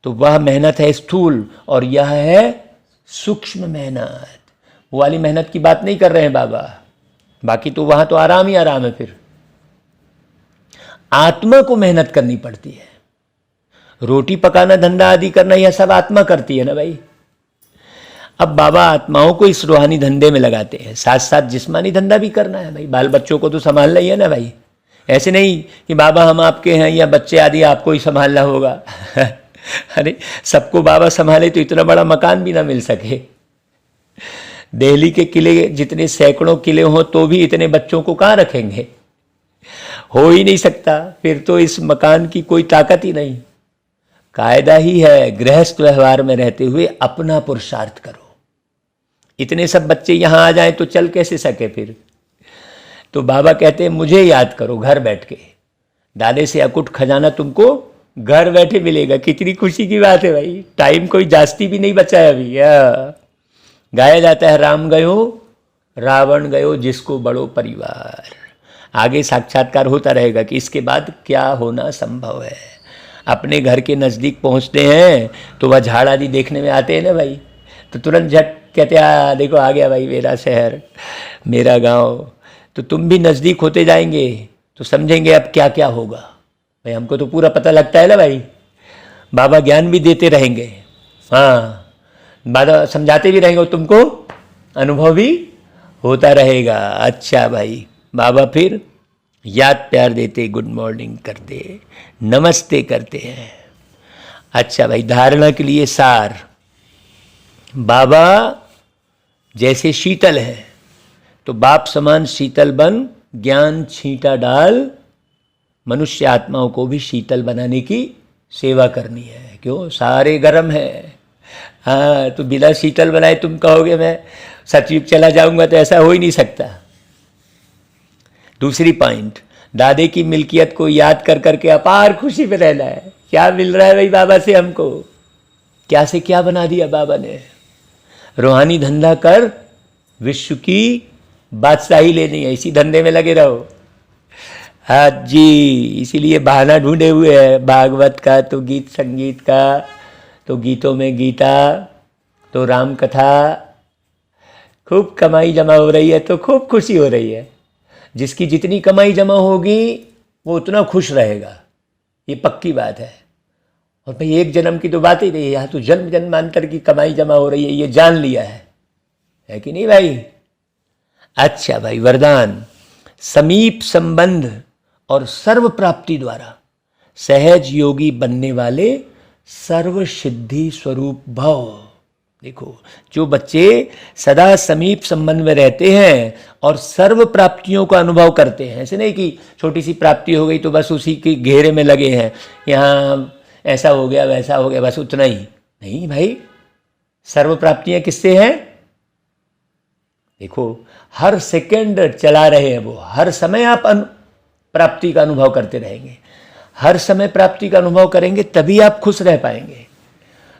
Speaker 1: तो वह मेहनत है स्थूल और यह है सूक्ष्म मेहनत। वो वाली मेहनत की बात नहीं कर रहे हैं बाबा, बाकी तो वहाँ तो आराम ही आराम है। फिर आत्मा को मेहनत करनी पड़ती है, रोटी पकाना, धंधा आदि करना, यह सब आत्मा करती है ना भाई। अब बाबा आत्माओं को इस रूहानी धंधे में लगाते हैं, साथ साथ जिस्मानी धंधा भी करना है भाई। बाल बच्चों को तो संभालना ही है ना भाई। ऐसे नहीं कि बाबा हम आपके हैं या बच्चे आदि आपको ही संभालना होगा। अरे सबको बाबा संभाले तो इतना बड़ा मकान भी ना मिल सके। दिल्ली के किले जितने सैकड़ों किले हों तो भी इतने बच्चों को कहाँ रखेंगे, हो ही नहीं सकता। फिर तो इस मकान की कोई ताकत ही नहीं। कायदा ही है, गृहस्थ व्यवहार में रहते हुए अपना पुरुषार्थ करो। इतने सब बच्चे यहाँ आ जाएं तो चल कैसे सके फिर। तो बाबा कहते हैं मुझे याद करो घर बैठ के, दादे से अकुट खजाना तुमको घर बैठे मिलेगा। कितनी खुशी की बात है भाई। टाइम कोई जास्ती भी नहीं बचा है अभी। गाया जाता है राम गयो रावण गयो जिसको बड़ो परिवार। आगे साक्षात्कार होता रहेगा कि इसके बाद क्या होना संभव है। अपने घर के नज़दीक पहुंचते हैं तो वह झाड़ आदि देखने में आते हैं ना भाई, तो तुरंत झट कहते हैं देखो आ गया भाई मेरा शहर, मेरा गांव। तो तुम भी नज़दीक होते जाएंगे तो समझेंगे अब क्या क्या होगा भाई। हमको तो पूरा पता लगता है ना भाई, बाबा ज्ञान भी देते रहेंगे, हाँ बाबा समझाते भी रहेंगे, तुमको अनुभव भी होता रहेगा। अच्छा भाई, बाबा फिर याद प्यार देते, गुड मॉर्निंग करते, नमस्ते करते हैं। अच्छा भाई, धारणा के लिए सार, बाबा जैसे शीतल है तो बाप समान शीतल बन, ज्ञान छींटा डाल। मनुष्य आत्माओं को भी शीतल बनाने की सेवा करनी है। क्यों, सारे गर्म है। हाँ, तो बिना शीतल बनाए तुम कहोगे मैं सचिव चला जाऊंगा, तो ऐसा हो ही नहीं सकता। दूसरी पॉइंट, दादे की मिल्कियत को याद कर करके अपार खुशी में रहना है। क्या मिल रहा है भाई बाबा से हमको, क्या से क्या बना दिया बाबा ने। रूहानी धंधा कर, विश्व की बादशाही लेनी है, इसी धंधे में लगे रहो। हाँ जी, इसीलिए बहाना ढूंढे हुए हैं, भागवत का तो गीत संगीत का, तो गीतों में गीता, तो राम कथा। खूब कमाई जमा हो रही है तो खूब खुशी हो रही है। जिसकी जितनी कमाई जमा होगी वो उतना खुश रहेगा, ये पक्की बात है। और भाई एक जन्म की तो बात ही नहीं है, यहाँ तो जन्म जन्मांतर की कमाई जमा हो रही है, ये जान लिया है कि नहीं भाई। अच्छा भाई, वरदान, समीप संबंध और सर्व प्राप्ति द्वारा सहज योगी बनने वाले सर्व सिद्धि स्वरूप भव। देखो, जो बच्चे सदा समीप संबंध में रहते हैं और सर्व प्राप्तियों का अनुभव करते हैं, ऐसे नहीं कि छोटी सी प्राप्ति हो गई तो बस उसी के घेरे में लगे हैं, यहाँ ऐसा हो गया वैसा हो गया बस उतना ही नहीं भाई। सर्व प्राप्तियां किससे हैं? देखो, हर सेकंड चला रहे हैं वो, हर समय आप प्राप्ति का अनुभव करते रहेंगे। हर समय प्राप्ति का अनुभव करेंगे तभी आप खुश रह पाएंगे।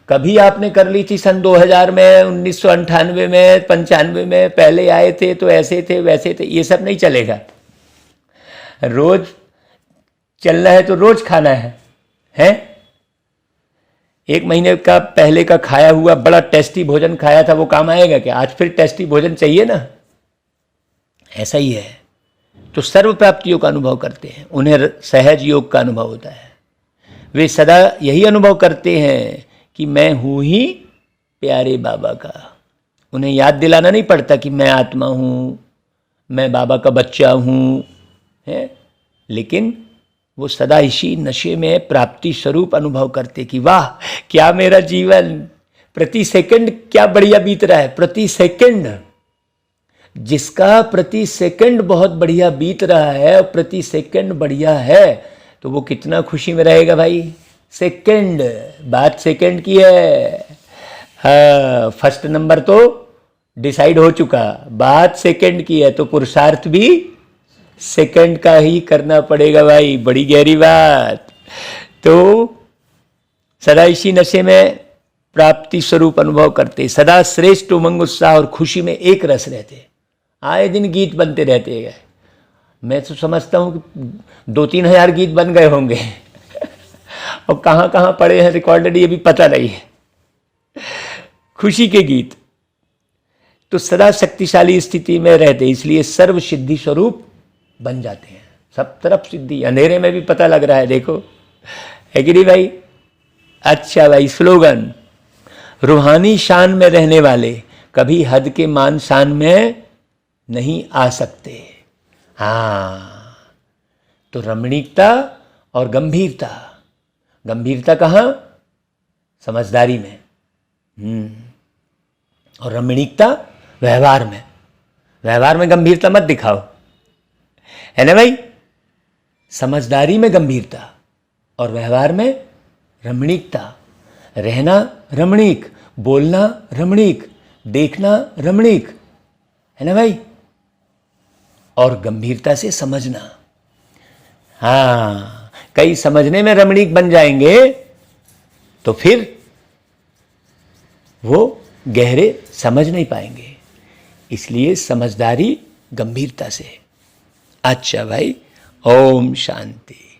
Speaker 1: कभी आपने कर ली थी सन 2000 में, 1998 में, 95 में, पहले आए थे तो ऐसे थे वैसे थे, ये सब नहीं चलेगा। रोज चलना है तो रोज खाना है? एक महीने का पहले का खाया हुआ बड़ा टेस्टी भोजन खाया था, वो काम आएगा क्या? आज फिर टेस्टी भोजन चाहिए ना। ऐसा ही है। तो सर्व प्राप्तियों का अनुभव करते हैं, उन्हें सहज योग का अनुभव होता है। वे सदा यही अनुभव करते हैं कि मैं हूँ ही प्यारे बाबा का। उन्हें याद दिलाना नहीं पड़ता कि मैं आत्मा हूँ, मैं बाबा का बच्चा हूँ, है। लेकिन वो सदा इसी नशे में प्राप्ति स्वरूप अनुभव करते कि वाह क्या मेरा जीवन, प्रति सेकंड क्या बढ़िया बीत रहा है, प्रति सेकंड। जिसका प्रति सेकंड बहुत बढ़िया बीत रहा है और प्रति सेकंड बढ़िया है, तो वो कितना खुशी में रहेगा भाई। सेकंड, बात सेकंड की है। हाँ, फर्स्ट नंबर तो डिसाइड हो चुका, बात सेकंड की है, तो पुरुषार्थ भी सेकंड का ही करना पड़ेगा भाई। बड़ी गहरी बात। तो सदा इसी नशे में प्राप्ति स्वरूप अनुभव करते, सदा श्रेष्ठ उमंग उत्साह और खुशी में एक रस रहते। आए दिन गीत बनते रहते हैं। मैं तो समझता हूँ कि 2-3 हज़ार गीत बन गए होंगे और कहाँ कहाँ पड़े हैं रिकॉर्डेड, ये भी पता नहीं है। खुशी के गीत तो सदा शक्तिशाली स्थिति में रहते, इसलिए सर्व सिद्धि स्वरूप बन जाते हैं। सब तरफ सिद्धि, अंधेरे में भी पता लग रहा है, देखो, है कि नहीं भाई। अच्छा भाई, स्लोगन, रूहानी शान में रहने वाले कभी हद के मान शान में नहीं आ सकते। हाँ, तो रमणीकता और गंभीरता, गंभीरता कहाँ? समझदारी में। और रमणीकता व्यवहार में। व्यवहार में गंभीरता मत दिखाओ, है ना भाई। समझदारी में गंभीरता और व्यवहार में रमणीकता। रहना रमणीक, बोलना रमणीक, देखना रमणीक, है ना भाई। और गंभीरता से समझना। हाँ, कई समझने में रमणीक बन जाएंगे तो फिर वो गहरे समझ नहीं पाएंगे। इसलिए समझदारी गंभीरता से। अच्छा भाई, ओम शांति।